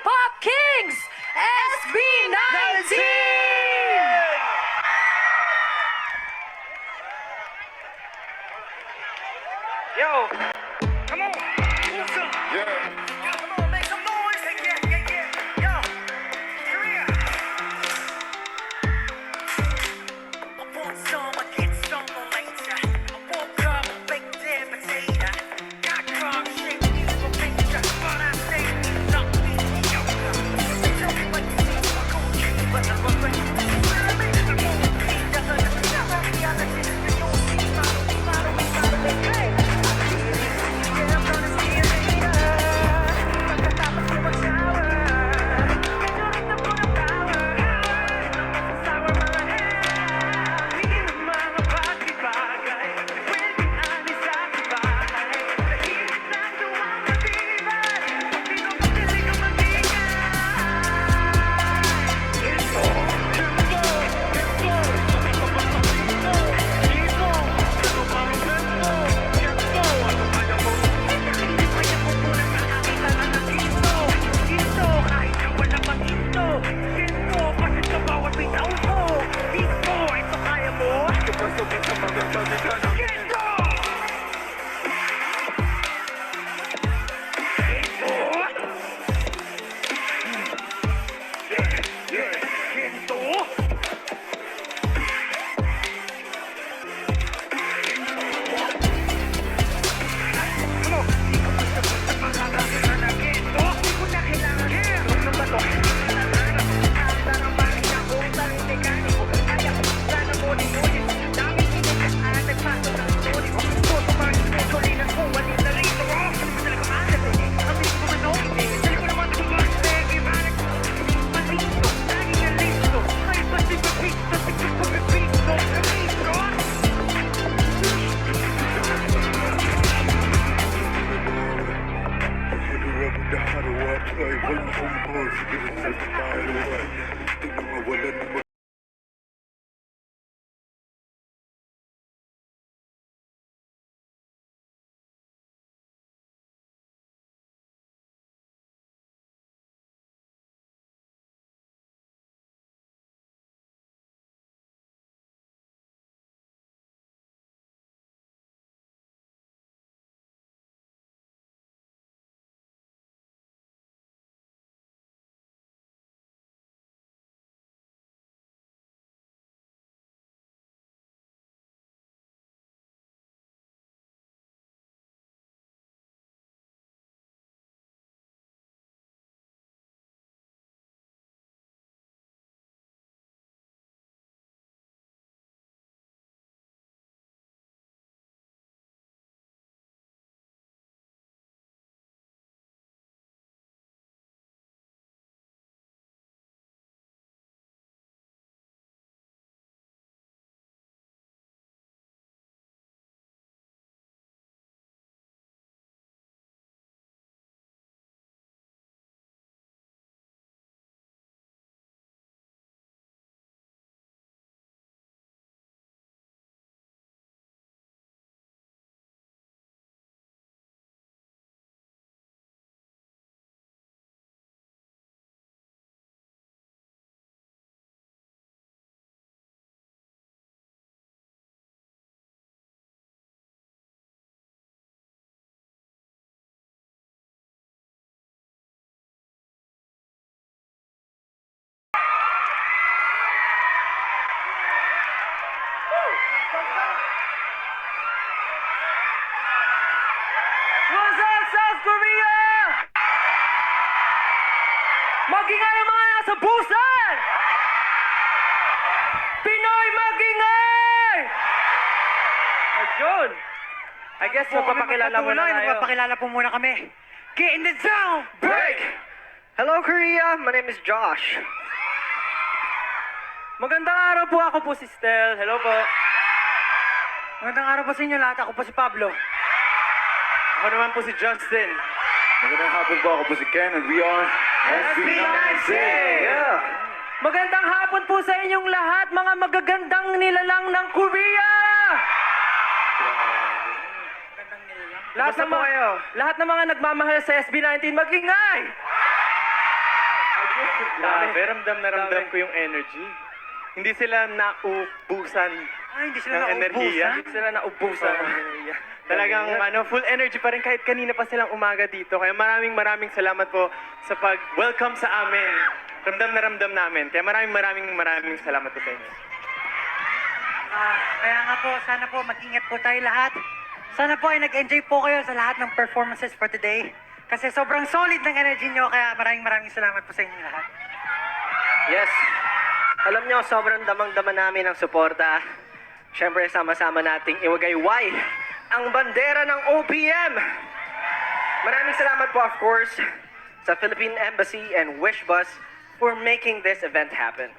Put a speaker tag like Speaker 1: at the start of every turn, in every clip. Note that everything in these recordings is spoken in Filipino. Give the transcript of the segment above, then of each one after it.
Speaker 1: K-Pop Kings, SB19!
Speaker 2: Yo, come on, what's up?
Speaker 3: Yeah.
Speaker 2: Come on, make some noise. Yeah. Yo, Korea. I want some, I get some later. I woke up, baked in potato. Got crunk, shake me for picture. But I say, not me, yo. Tell me what you see, I go check, but I run right. Where I make the move, see, that's a reality. You don't see, follow me, hey. Yeah, I'm gonna see you later. Pagkatapos ko mag-shower, medyo rin na po ng power. Sour mga hair, hindi ng mga bagay-bagay. Pwedeng alis sa bahay. Nahihit lang duwang matibay. Hindi ko pagdali ko mag-ingay. Ito, kahit na wala pang ito. Ginto, bakit sa bawat bitaw ko? Ito, ito kaya mo? Kapasok sa mga salita ng ginto! Ginto! Ginto! What's up, South Korea? Magingay ang mga nasa Busan! Pinoy magingay! Ayun! I guess magpapakilala muna tayo.
Speaker 4: Magpapakilala po muna kami. Get in the zone!
Speaker 2: Break!
Speaker 4: Hello, Korea. My name is Josh.
Speaker 2: Magandang araw po, ako po si Stel. Hello po.
Speaker 4: Magandang araw po sa inyo lahat. Ako po si Pablo.
Speaker 2: Ako naman po si Justin.
Speaker 3: Magandang hapon po, ako po si Ken and we are SB19!
Speaker 2: Yeah! Magandang hapon po sa inyong lahat, mga magagandang nilalang ng Korea! Lahat ng mga nagmamahal sa SB19, mag-ingay!
Speaker 5: Grabe, ramdam na ramdam ko yung energy. Hindi sila naubusan
Speaker 4: Ay, hindi sila
Speaker 5: ng enerhiya.
Speaker 4: naubusan.
Speaker 5: Hindi sila naubusan ng enerhiya. Talagang full energy pa rin kahit kanina pa silang umaga dito. Kaya maraming salamat po sa pag-welcome sa amin. Ramdam na ramdam namin. Kaya maraming salamat po sa inyo.
Speaker 4: Kaya nga po, sana po mag-ingat po tayo lahat. Sana po ay nag-enjoy po kayo sa lahat ng performances for today. Kasi sobrang solid ng energy nyo, kaya maraming salamat po sa inyo lahat.
Speaker 6: Yes. Alam nyo, sobrang damang-dama namin ang suporta. Siyempre, sama-sama nating iwagayway ang bandera ng OPM. Maraming salamat po, of course, sa Philippine Embassy and Wishbus for making this event happen.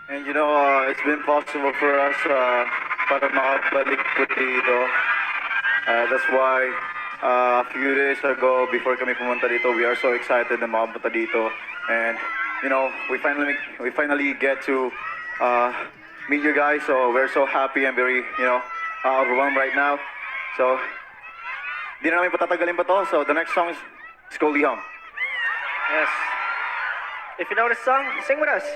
Speaker 3: And you know, it's been possible for us para makabalik po dito. That's why a few days ago, before kami pumunta dito, we are so excited na makapunta dito. And you know, we finally get to meet you guys. So we're so happy and very, you know, overwhelmed right now. So di na namin patatagalin pa to. So the next song is Scully Hum.
Speaker 6: Yes. If you know the song, sing with us.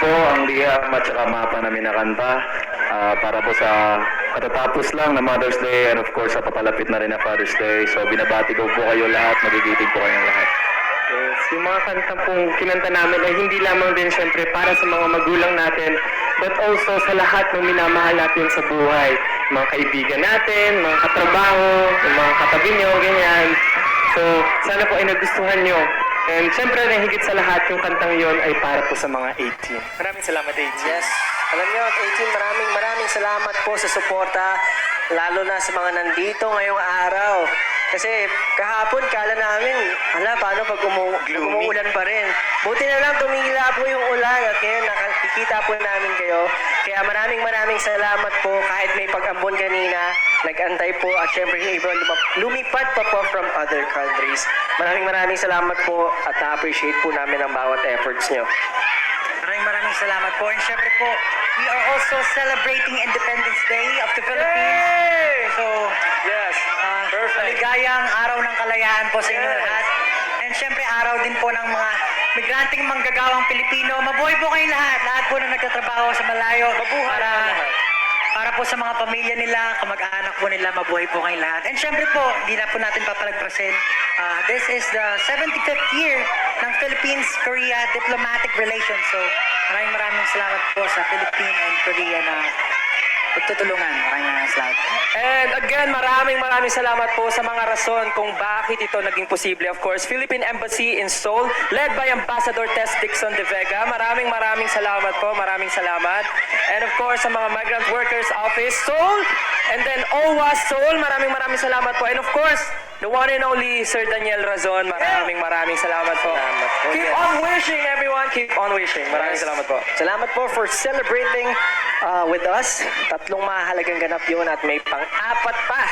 Speaker 7: po ang liham at saka mapa namin na kanta para po sa katatapos lang na Mother's Day and of course sa papalapit na rin na Father's Day. So binabati ko po kayo lahat, magigiting po kayong lahat.
Speaker 5: Yes, yung mga kanta pong kinanta namin ay hindi lamang din syempre para sa mga magulang natin, but also sa lahat ng minamahal natin sa buhay. Mga kaibigan natin, mga katrabaho, yung mga katabi nyo, ganyan. So, sana po ay nagustuhan nyo. And syempre, higit sa lahat, yung kantang yon ay para po sa mga 18. Maraming salamat, 18.
Speaker 6: Yes. Alam niyo, at 18, maraming salamat po sa suporta, lalo na sa mga nandito ngayong araw. Kasi kahapon, kala namin, paano pag umuulan pa rin. Buti na lang, tumila po yung ulan at ngayon nakikita po namin kayo. Kaya maraming salamat po kahit may pag-ambon kanina, nag-antay po at syempre yung iba lumipad pa po from other countries. Maraming salamat po at na-appreciate po namin ang bawat efforts nyo.
Speaker 4: Maraming salamat po. And syempre po, we are also celebrating Independence Day of the Philippines. So,
Speaker 5: Yes, perfect.
Speaker 4: maligayang araw ng kalayaan po sa inyo lahat. And syempre, araw din po ng mga migranting manggagawang Pilipino. Mabuhay po kayong lahat. Lahat po na nagtatrabaho sa malayo. Para po sa mga pamilya nila, kamag-anak po nila, mabuhay po kayong lahat. And syempre po, hindi na po natin papalagpasin. This is the 75th year ng Philippines-Korea diplomatic relations. So, maraming salamat po sa Philippines and Korea na pagtutulungan. Maraming salamat.
Speaker 6: And again, maraming salamat po sa mga rason kung bakit ito naging posible. Of course, Philippine Embassy in Seoul, led by Ambassador Tess Dixon de Vega. Maraming salamat po. Maraming salamat. And of course, sa mga Migrant Workers Office Seoul, and then OWA Seoul, maraming salamat po. And of course, the one and only Sir Daniel Razon, maraming salamat po. Keep on wishing, everyone. Keep on wishing. Maraming salamat po. Salamat po for celebrating with us. Tatlong mahalagang ganap yun at may pang-apat pa.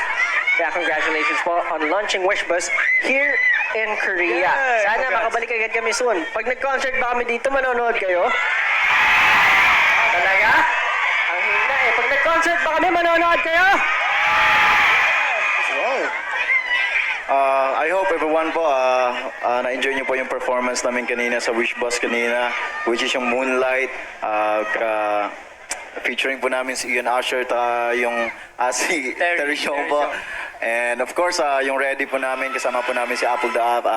Speaker 6: Kaya congratulations po on launching Wishbus here in Korea. Sana makabalik agad kami soon. Pag nag-concert ba kami dito, manonood kayo? Talaga? Ang hina eh. Pag nag-concert ba kami, manonood kayo?
Speaker 3: I hope everyone po na-enjoy niyo po yung performance namin kanina sa Wish Bus kanina, which is yung Moonlight. Featuring po namin si Ian Usher at yung si Terry Show po. And of course, yung ready po namin, kasama po namin si Apple the App.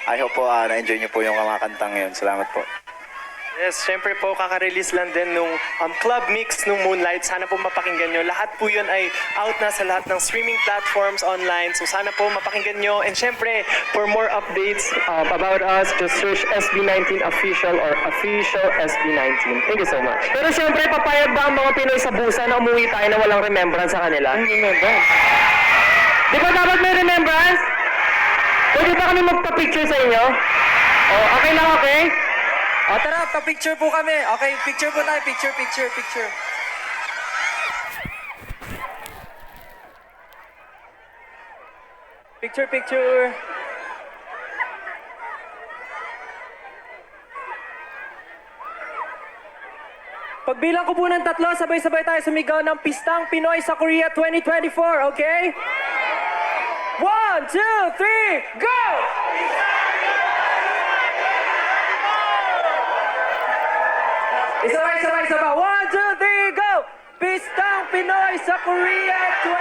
Speaker 3: I hope po na-enjoy niyo po yung mga kantang yun. Salamat po.
Speaker 5: Yes, syempre po, kaka-release lang din nung club mix nung Moonlight. Sana po mapakinggan nyo. Lahat po yun ay out na sa lahat ng streaming platforms online. So sana po mapakinggan nyo. And syempre, for more updates about us, just search SB19 Official or Official SB19. Thank you so much.
Speaker 6: Pero syempre, papayag ba ang mga Pinoy sa busa na umuwi tayo na walang remembrance sa kanila?
Speaker 5: Remembrance.
Speaker 6: Di ba dapat may remembrance? Pwede ba kami magpa-picture sa inyo? Okay lang, okay?
Speaker 1: Tara, pa-picture po kami. Okay, picture po tayo. Picture.
Speaker 5: Picture.
Speaker 6: Pagbilang ko po ng 3, sabay-sabay tayo sumigaw ng Pistang Pinoy sa Korea 2024, okay? 1, 2, 3, go! Isa pa. 1, 2, 3, go! Pistang Pinoy sa Korea 2024!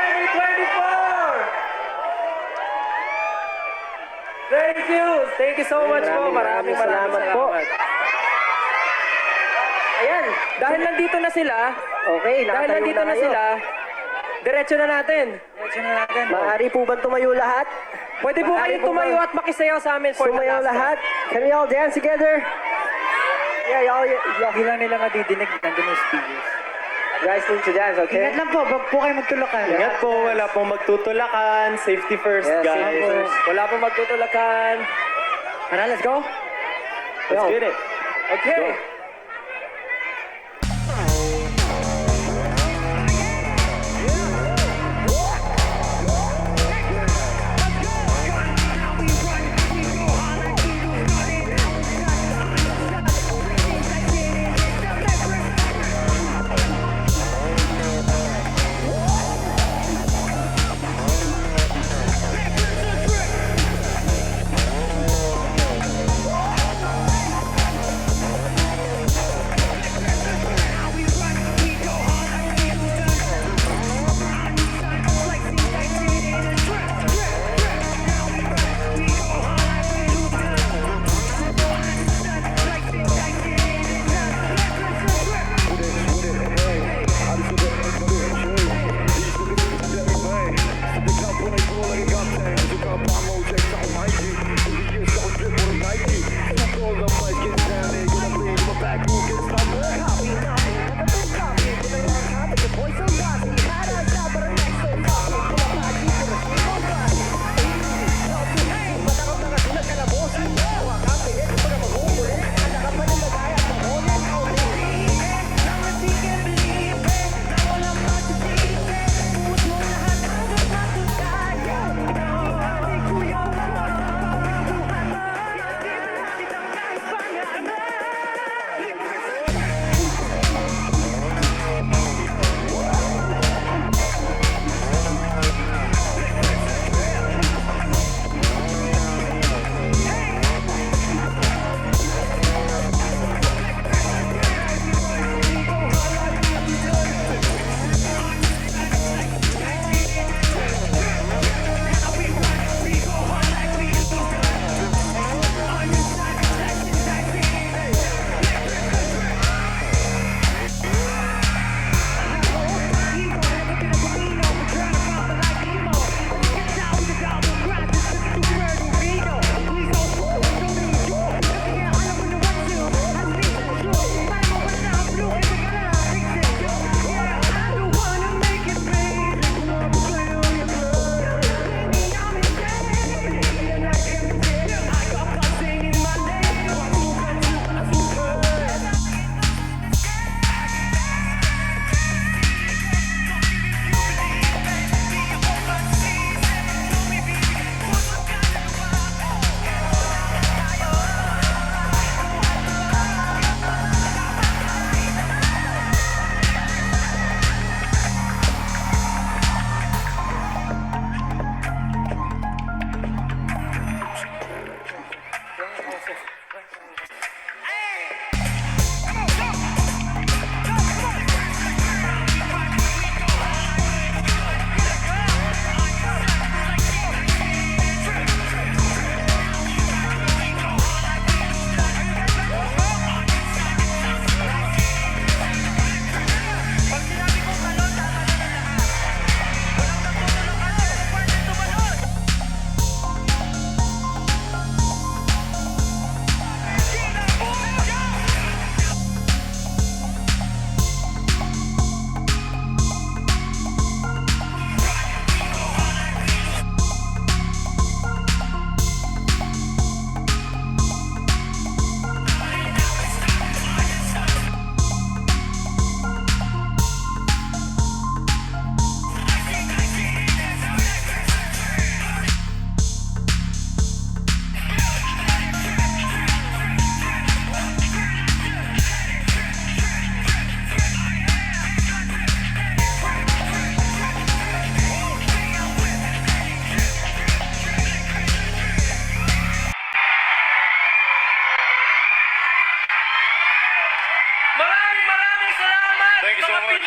Speaker 6: Thank you so much po. Maraming salamat po. Ayan, dahil nandito na sila, diretso na natin. Maaari po ba tumayo lahat? Pwede po kayong tumayo at makisayaw sa amin for the last lahat? Can we all dance together? Yeah, y'all.
Speaker 4: Hindi lang nila madidinig. Nandun yung speakers.
Speaker 6: Guys need to dance, okay?
Speaker 4: Ingat lang po. Huwag po kayo magtulakan.
Speaker 5: Ingat po, wala pong magtutulakan. Safety first,
Speaker 6: Yes,
Speaker 5: guys.
Speaker 6: safety first. Wala pong magtutulakan.
Speaker 4: Tara, let's go.
Speaker 5: Let's get it.
Speaker 6: Okay.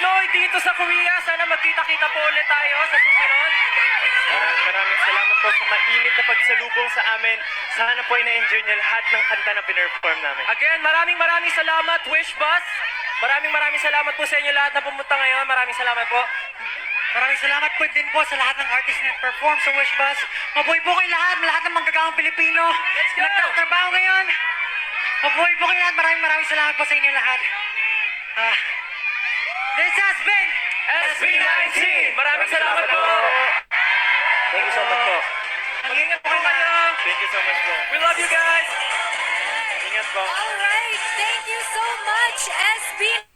Speaker 1: Pinoy dito sa Korea. Sana magkita-kita po ulit tayo sa susunod.
Speaker 5: Maraming salamat po sa mainit na pagsalubong sa amin. Sana po ina-enjoy niyo lahat ng kanta na pinerform namin.
Speaker 1: Again, maraming salamat, Wish Bus. Maraming salamat po sa inyo lahat na pumunta ngayon. Maraming salamat po.
Speaker 4: Maraming salamat po din po sa lahat ng artist na perform sa Wish Bus. Mabuhay po kayo lahat ng manggagawang Pilipino.
Speaker 1: go!
Speaker 4: Nagtatrabaho ngayon. Mabuhay po kayo lahat. Maraming salamat po sa inyo lahat. This has been
Speaker 1: SB19. Maraming salamat po.
Speaker 6: Thank you so much po.
Speaker 1: Mag-ingat po kayo.
Speaker 5: Thank you so much po.
Speaker 1: We love you guys.
Speaker 5: Ingat po.
Speaker 8: All right. Thank you so much, SB.